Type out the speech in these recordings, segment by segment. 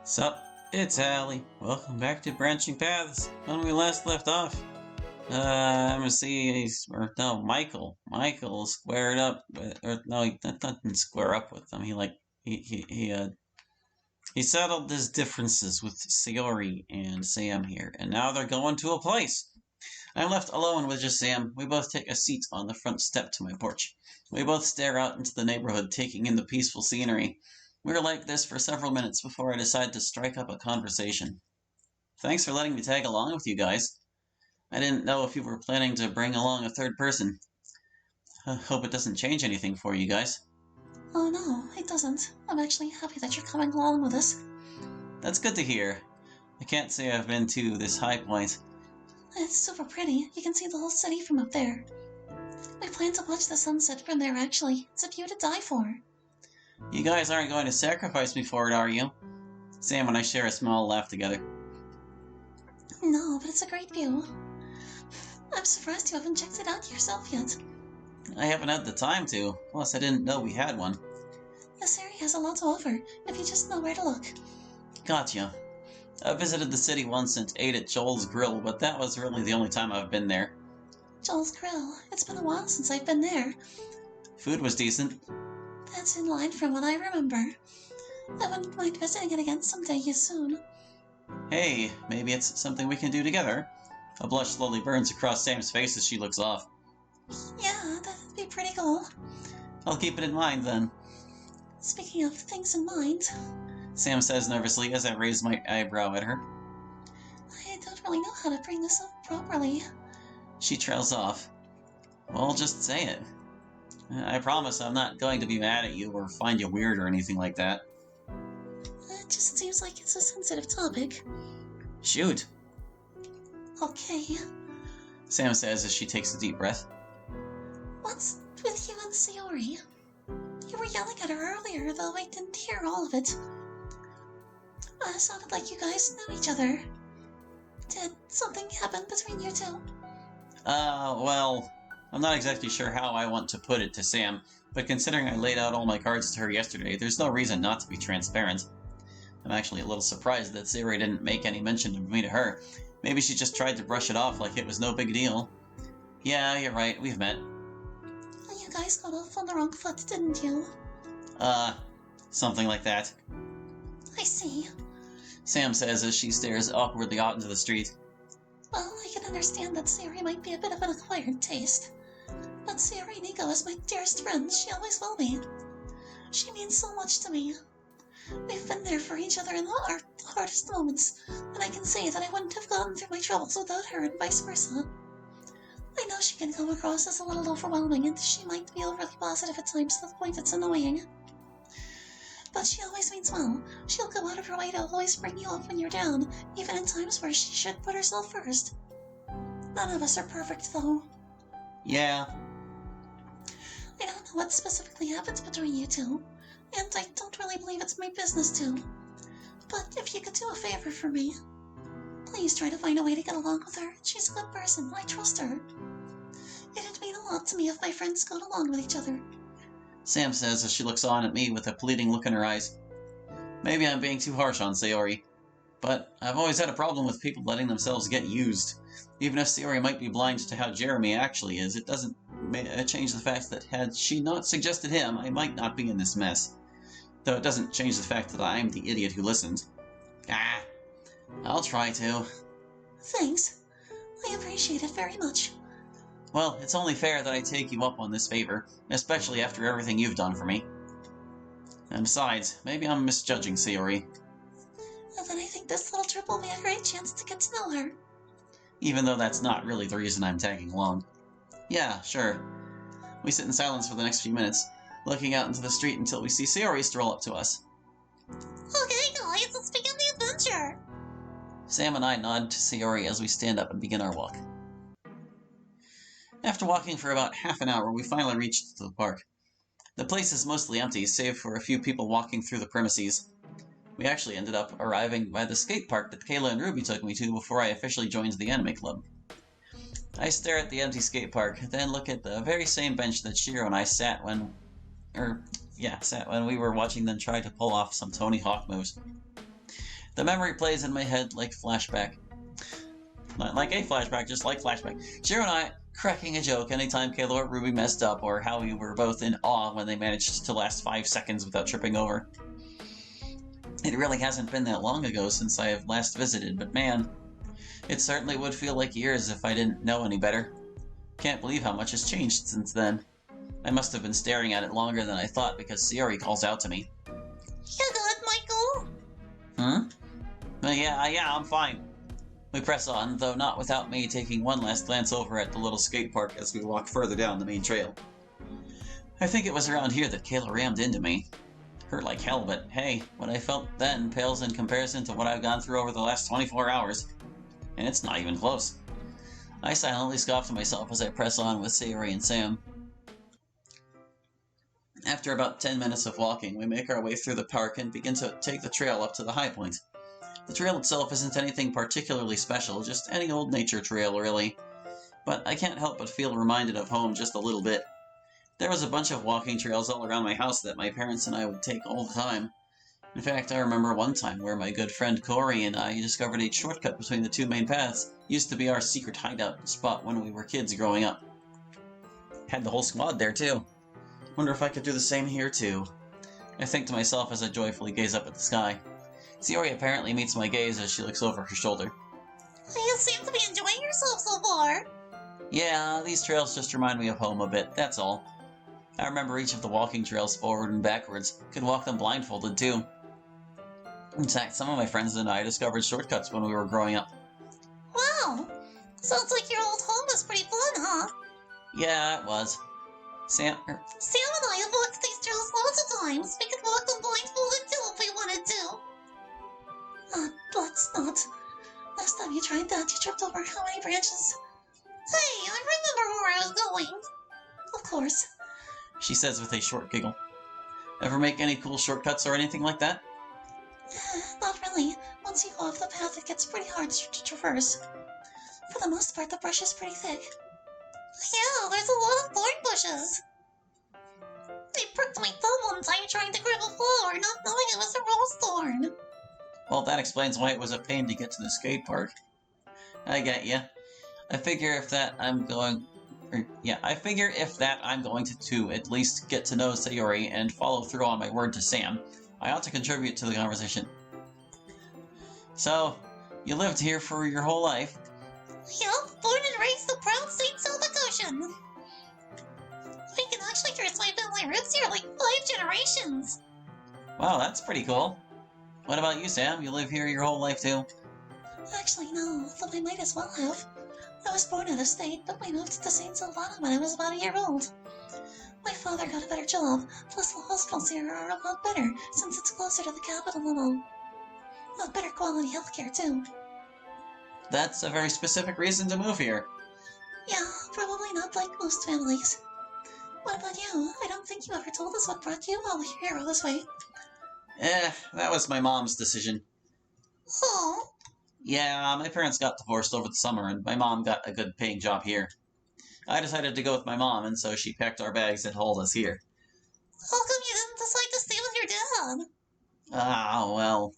Sup, it's Allie. Welcome back to Branching Paths. When we last left off, I'm gonna see, no, Michael. Michael squared up with, or no, he didn't square up with them. He settled his differences with Sayori and Sam here, and now they're going to a place. I'm left alone with just Sam. We both take a seat on the front step to my porch. We both stare out into the neighborhood, taking in the peaceful scenery. We're like this for several minutes before I decide to strike up a conversation. Thanks for letting me tag along with you guys. I didn't know if you were planning to bring along a third person. I hope it doesn't change anything for you guys. Oh no, it doesn't. I'm actually happy that you're coming along with us. That's good to hear. I can't say I've been to this high point. It's super pretty. You can see the whole city from up there. We plan to watch the sunset from there, actually. It's a view to die for. You guys aren't going to sacrifice me for it, are you? Sam and I share a small laugh together. No, but it's a great view. I'm surprised you haven't checked it out yourself yet. I haven't had the time to. Plus, I didn't know we had one. This area has a lot to offer, if you just know where to look. Gotcha. I visited the city once and ate at Joel's Grill, but that was really the only time I've been there. Joel's Grill. It's been a while since I've been there. Food was decent. That's in line from what I remember. I wouldn't mind visiting it again someday soon. Hey, maybe it's something we can do together. A blush slowly burns across Sam's face as she looks off. Yeah, that'd be pretty cool. I'll keep it in mind then. Speaking of things in mind, Sam says nervously as I raise my eyebrow at her. I don't really know how to bring this up properly. She trails off. Well, just say it. I promise I'm not going to be mad at you or find you weird or anything like that. It just seems like it's a sensitive topic. Shoot, Okay, Sam says as she takes a deep breath. what's with you and Sayori? You were yelling at her earlier, though I didn't hear all of it. It sounded like you guys knew each other. Did something happen between you two? Well, I'm not exactly sure how I want to put it to Sam, but considering I laid out all my cards to her yesterday, there's no reason not to be transparent. I'm actually a little surprised that Sayori didn't make any mention of me to her. Maybe she just tried to brush it off like it was no big deal. Yeah, you're right, we've met. You guys got off on the wrong foot, didn't you? Something like that. I see. Sam says as she stares awkwardly out into the street. Well, I can understand that Sayori might be a bit of an acquired taste. But Sayori Nico is my dearest friend. She always will be. She means so much to me. We've been there for each other in our hardest moments, and I can say that I wouldn't have gone through my troubles without her and vice versa. I know she can come across as a little overwhelming, and she might be overly positive at times to the point it's annoying. But she always means well. She'll go out of her way to always bring you up when you're down, even in times where she should put herself first. None of us are perfect, though. Yeah. I don't know what specifically happens between you two, and I don't really believe it's my business to. But if you could do a favor for me, please try to find a way to get along with her. She's a good person. I trust her. It'd mean a lot to me if my friends got along with each other. Sam says as she looks on at me with a pleading look in her eyes. Maybe I'm being too harsh on Sayori, but I've always had a problem with people letting themselves get used. Even if Sayori might be blind to how Jeremy actually is, it doesn't change the fact that had she not suggested him, I might not be in this mess. Though it doesn't change the fact that I'm the idiot who listened. I'll try to. Thanks. I appreciate it very much. Well, it's only fair that I take you up on this favor, especially after everything you've done for me. And besides, maybe I'm misjudging Sayori. And then I think this little trip will be a great chance to get to know her. Even though that's not really the reason I'm tagging along. Yeah, sure. We sit in silence for the next few minutes, looking out into the street until we see Sayori stroll up to us. Okay, guys, let's begin the adventure! Sam and I nod to Sayori as we stand up and begin our walk. After walking for about half an hour, we finally reached the park. The place is mostly empty, save for a few people walking through the premises. We actually ended up arriving by the skate park that Kayla and Ruby took me to before I officially joined the anime club. I stare at the empty skate park, then look at the very same bench that Shiro and I sat when we were watching them try to pull off some Tony Hawk moves. The memory plays in my head like flashback. Not like a flashback, just like flashback. Shiro and I cracking a joke anytime Kayla or Ruby messed up, or how we were both in awe when they managed to last 5 seconds without tripping over. It really hasn't been that long ago since I have last visited, but man, it certainly would feel like years if I didn't know any better. Can't believe how much has changed since then. I must have been staring at it longer than I thought because Sayori calls out to me. You good, Michael? Yeah, I'm fine. We press on, though not without me taking one last glance over at the little skate park as we walk further down the main trail. I think it was around here that Kayla rammed into me. Hurt like hell, but hey, what I felt then pales in comparison to what I've gone through over the last 24 hours. And it's not even close. I silently scoff to myself as I press on with Sayori and Sam. After about 10 minutes of walking, we make our way through the park and begin to take the trail up to the high point. The trail itself isn't anything particularly special, just any old nature trail, really. But I can't help but feel reminded of home just a little bit. There was a bunch of walking trails all around my house that my parents and I would take all the time. In fact, I remember one time where my good friend Corey and I discovered a shortcut between the two main paths. It used to be our secret hideout spot when we were kids growing up. Had the whole squad there, too. Wonder if I could do the same here, too. I think to myself as I joyfully gaze up at the sky. Sayori apparently meets my gaze as she looks over her shoulder. You seem to be enjoying yourself so far. Yeah, these trails just remind me of home a bit, that's all. I remember each of the walking trails forward and backwards. Could walk them blindfolded, too. In fact, some of my friends and I discovered shortcuts when we were growing up. Wow. Sounds like your old home was pretty fun, huh? Yeah, it was. Sam and I have walked these trails lots of times. We could walk them blindfolded too if we wanted to. Let's not. Last time you tried that, you tripped over how many branches? Hey, I remember where I was going. Of course, she says with a short giggle. Ever make any cool shortcuts or anything like that? Not really. Once you go off the path, it gets pretty hard to traverse. For the most part, the brush is pretty thick. Yeah, there's a lot of thorn bushes. I pricked my thumb one time trying to grab a flower, not knowing it was a rose thorn. Well, that explains why it was a pain to get to the skate park. I get ya. I figure if that I'm going to at least get to know Sayori and follow through on my word to Sam, I ought to contribute to the conversation. So, you lived here for your whole life? Yup, born and raised the proud St. Sylvan Ocean. I can actually trace my family roots here like 5 generations. Wow, that's pretty cool. What about you, Sam? You live here your whole life, too? Actually, no, though I might as well have. I was born out of state, but we moved to St. Sylvana when I was about a year old. My father got a better job, plus the hospitals here are a lot better, since it's closer to the capital and all. Better quality healthcare, too. That's a very specific reason to move here. Yeah, probably not like most families. What about you? I don't think you ever told us what brought you all here all this way. That was my mom's decision. Oh? Yeah, my parents got divorced over the summer, and my mom got a good paying job here. I decided to go with my mom, and so she packed our bags and hauled us here. How come you didn't decide to stay with your dad? Well,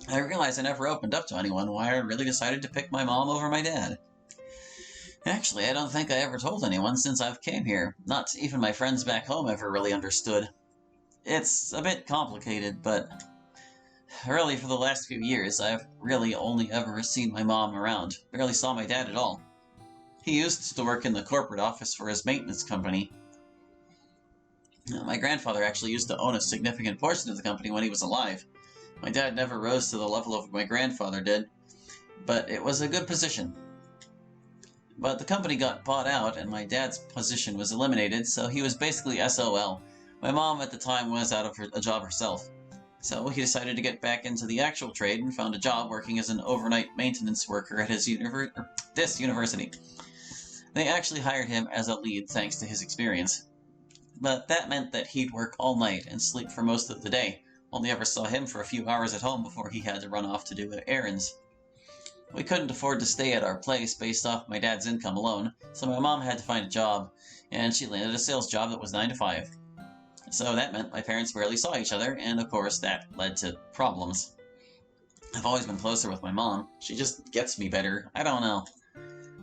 I realized I never opened up to anyone why I really decided to pick my mom over my dad. Actually, I don't think I ever told anyone since I've came here. Not even my friends back home ever really understood. It's a bit complicated, but really for the last few years, I've really only ever seen my mom around. Barely saw my dad at all. He used to work in the corporate office for his maintenance company. My grandfather actually used to own a significant portion of the company when he was alive. My dad never rose to the level of my grandfather did, but it was a good position. But the company got bought out and my dad's position was eliminated, so he was basically SOL. My mom at the time was out of a job herself. So he decided to get back into the actual trade and found a job working as an overnight maintenance worker at this university. They actually hired him as a lead thanks to his experience. But that meant that he'd work all night and sleep for most of the day. Only ever saw him for a few hours at home before he had to run off to do errands. We couldn't afford to stay at our place based off my dad's income alone, so my mom had to find a job, and she landed a sales job that was 9 to 5. So that meant my parents rarely saw each other, and of course that led to problems. I've always been closer with my mom. She just gets me better. I don't know.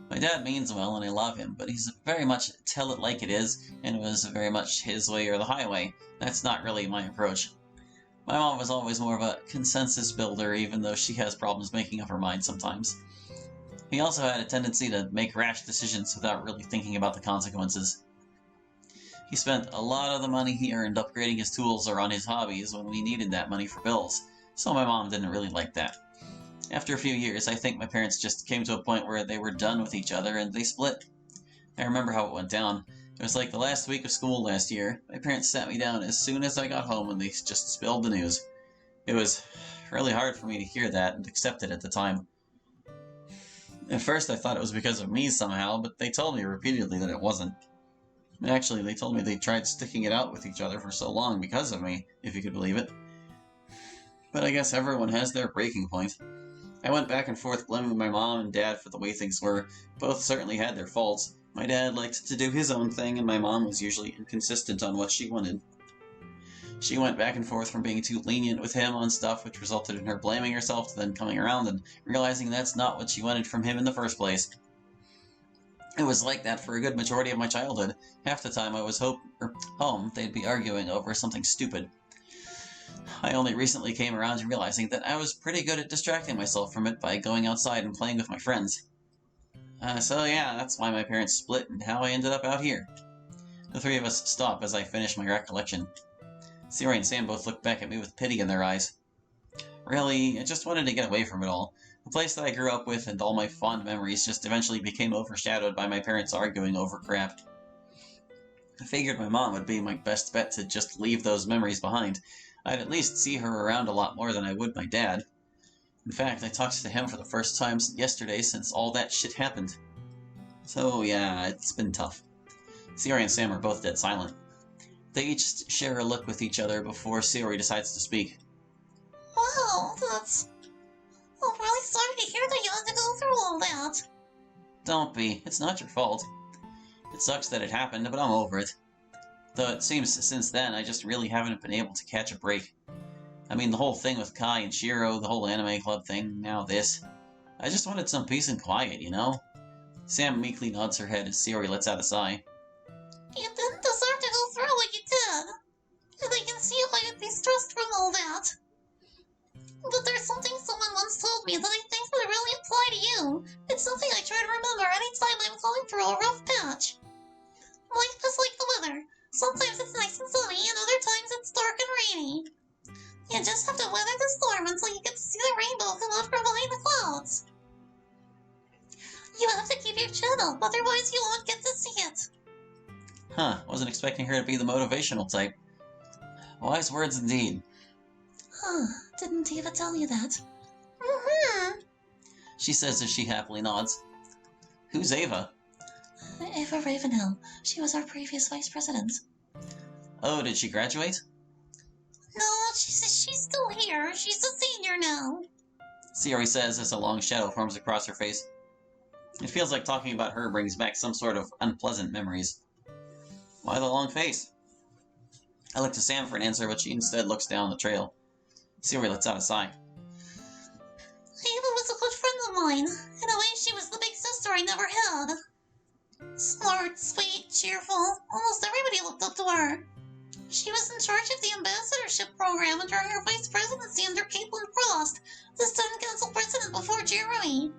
My dad means well and I love him, but he's very much tell it like it is, and it was very much his way or the highway. That's not really my approach. My mom was always more of a consensus builder, even though she has problems making up her mind sometimes. He also had a tendency to make rash decisions without really thinking about the consequences. He spent a lot of the money he earned upgrading his tools or on his hobbies when we needed that money for bills, so my mom didn't really like that. After a few years, I think my parents just came to a point where they were done with each other and they split. I remember how it went down. It was like the last week of school last year. My parents sat me down as soon as I got home and they just spilled the news. It was really hard for me to hear that and accept it at the time. At first I thought it was because of me somehow, but they told me repeatedly that it wasn't. Actually, they told me they tried sticking it out with each other for so long because of me, if you could believe it. But I guess everyone has their breaking point. I went back and forth blaming my mom and dad for the way things were. Both certainly had their faults. My dad liked to do his own thing, and my mom was usually inconsistent on what she wanted. She went back and forth from being too lenient with him on stuff, which resulted in her blaming herself, to then coming around and realizing that's not what she wanted from him in the first place. It was like that for a good majority of my childhood. Half the time I was home, they'd be arguing over something stupid. I only recently came around to realizing that I was pretty good at distracting myself from it by going outside and playing with my friends. So yeah, that's why my parents split and how I ended up out here. The three of us stop as I finish my recollection. Siri and Sam both look back at me with pity in their eyes. Really, I just wanted to get away from it all. The place that I grew up with and all my fond memories just eventually became overshadowed by my parents arguing over crap. I figured my mom would be my best bet to just leave those memories behind. I'd at least see her around a lot more than I would my dad. In fact, I talked to him for the first time yesterday since all that shit happened. So yeah, it's been tough. Siri and Sam are both dead silent. They each share a look with each other before Siri decides to speak. Wow, I'm really sorry to hear that you had to go through all that. Don't be. It's not your fault. It sucks that it happened, but I'm over it. Though it seems since then I just really haven't been able to catch a break. I mean, the whole thing with Kai and Shiro, the whole anime club thing, now this. I just wanted some peace and quiet, you know? Sam meekly nods her head as Siri lets out a sigh. You didn't deserve to go through what you did. And I can see why you'd be stressed from all that. But there's something someone once told me that I think would really apply to you. It's something I try to remember anytime I'm going through a rough patch. Life is like the weather. Sometimes it's nice and sunny, and other times it's dark and rainy. You just have to weather the storm until you get to see the rainbow come out from behind the clouds. You have to keep your chin up, otherwise you won't get to see it. Huh, wasn't expecting her to be the motivational type. Wise words indeed. Huh, didn't Eva tell you that? She says as she happily nods. Who's Ava? Ava Ravenhill. She was our previous vice president. Oh, did she graduate? No, she's still here. She's a senior now. Siri says as a long shadow forms across her face. It feels like talking about her brings back some sort of unpleasant memories. Why the long face? I look to Sam for an answer, but she instead looks down the trail. Siri lets out a sigh. Ava was a good friend of mine. In a way, she was the big sister I never had. Smart, sweet, cheerful. Almost everybody looked up to her. She was in charge of the ambassadorship program during her vice presidency under Caitlin Frost, the student council president before Jeremy.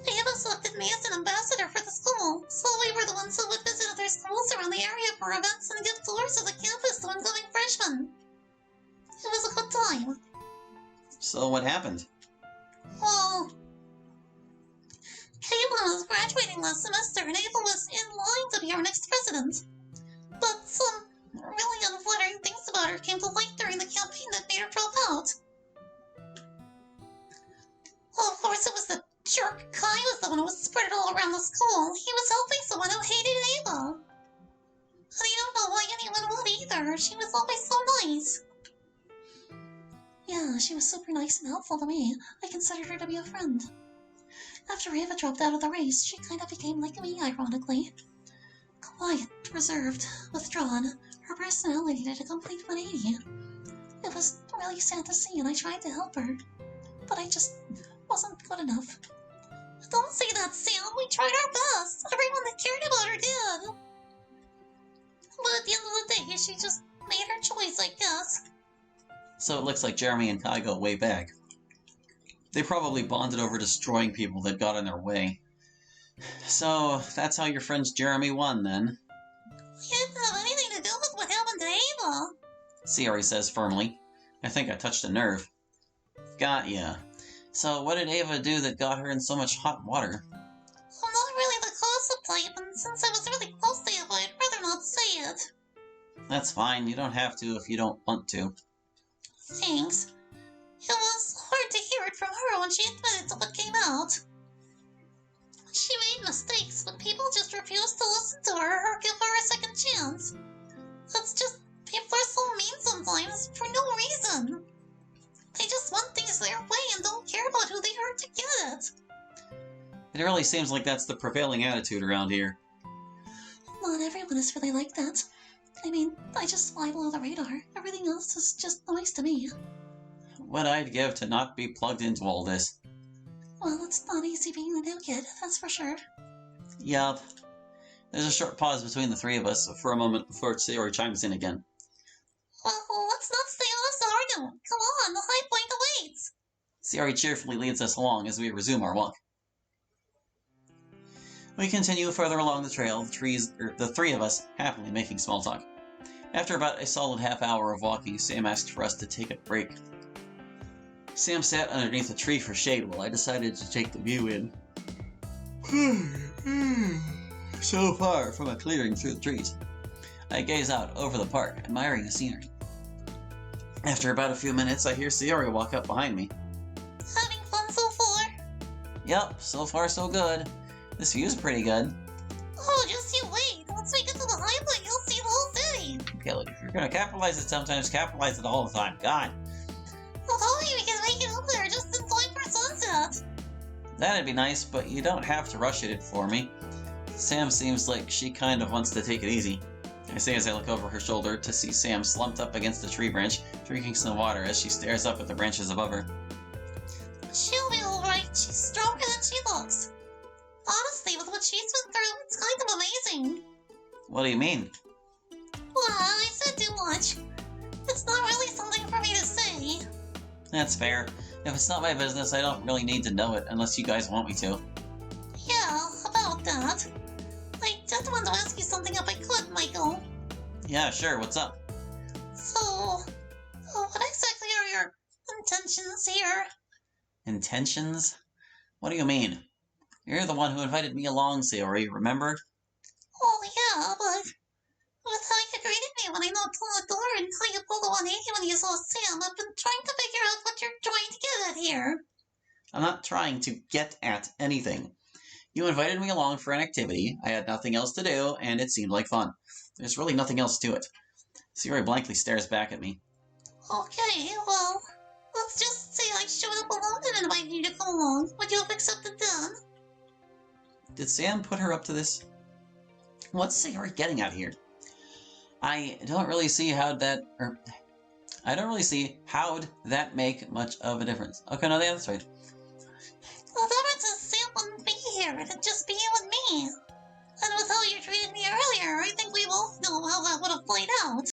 Ava selected me as an ambassador for the school, so we were the ones who would visit other schools around the area for events and give tours of the campus to incoming freshmen. It was a good time. So what happened? Well, Caitlin was graduating last semester and Ava was in line to be our next president. But some really unflattering things about her came to light during the campaign that made her drop out. Well, of course, it was the jerk Kai was the one who spread it all around the school. He was helping someone who hated Ava. And I don't know why anyone would either. She was always so nice. Yeah, she was super nice and helpful to me. I considered her to be a friend. After Ava dropped out of the race, she kind of became like me, ironically. Quiet, reserved, withdrawn. Her personality did a complete 180. It was really sad to see, and I tried to help her. But I just wasn't good enough. Don't say that, Sam. We tried our best. Everyone that cared about her did. But at the end of the day, she just made her choice, I guess. So it looks like Jeremy and Kai go way back. They probably bonded over destroying people that got in their way. So that's how your friend Jeremy won, then? It didn't have anything to do with what happened to Ava. Sayori says firmly. I think I touched a nerve. Got ya. So what did Ava do that got her in so much hot water? I'm not really the gossip type, and since I was really close to Ava, I'd rather not say it. That's fine. You don't have to if you don't want to. Thanks. It was hard to hear it from her when she admitted to what came out. She made mistakes, but people just refused to listen to her or give her a second chance. It's just, people are so mean sometimes for no reason. They just want things their way and don't care about who they hurt to get it. It really seems like that's the prevailing attitude around here. Not everyone is really like that. I mean, I just fly below the radar. Everything else is just noise to me. What I'd give to not be plugged into all this. Well, it's not easy being the new kid, that's for sure. Yup. There's a short pause between the three of us for a moment before Sayori chimes in again. Well, let's not stay on this argument. Come on, the high point awaits. Sayori cheerfully leads us along as we resume our walk. We continue further along the trail, the three of us happily making small talk. After about a solid half hour of walking, Sam asked for us to take a break. Sam sat underneath a tree for shade while I decided to take the view in. So far from a clearing through the trees. I gaze out over the park, admiring the scenery. After about a few minutes, I hear Sayori walk up behind me. Having fun so far? Yup, so far so good. This view's pretty good. Oh, just you wait. Once we get to the high point, you'll see the whole city. Okay, look, if you're gonna capitalize it sometimes, capitalize it all the time. God. Well, hopefully we can make it up there just in time for sunset. That'd be nice, but you don't have to rush it for me. Sam seems like she kind of wants to take it easy. I say as I look over her shoulder to see Sam slumped up against a tree branch, drinking some water as she stares up at the branches above her. She'll be alright. She's stronger than she looks. Honestly, with what she's been through, it's kind of amazing. What do you mean? Well, I said too much. It's not really something for me to say. That's fair. If it's not my business, I don't really need to know it unless you guys want me to. Yeah, about that. I did want to ask you something if I could, Michael. Yeah, sure, what's up? So, what exactly are your intentions here? Intentions? What do you mean? You're the one who invited me along, Sayori, remember? Oh, yeah, but with how you greeted me when I knocked on the door and how you pulled a 180 when you saw Sam, I've been trying to figure out what you're trying to get at here. I'm not trying to get at anything. You invited me along for an activity, I had nothing else to do, and it seemed like fun. There's really nothing else to it. Sayori blankly stares back at me. Okay, well, let's just say I showed up alone and invited you to come along. Would you have accepted then? Did Sam put her up to this? What's Sayori getting at here? I don't really see how'd that make much of a difference. Okay, no, that's right. The difference is Sam wouldn't be here. It'd just be you and me. And with how you treated me earlier, I think we both know how that would have played out.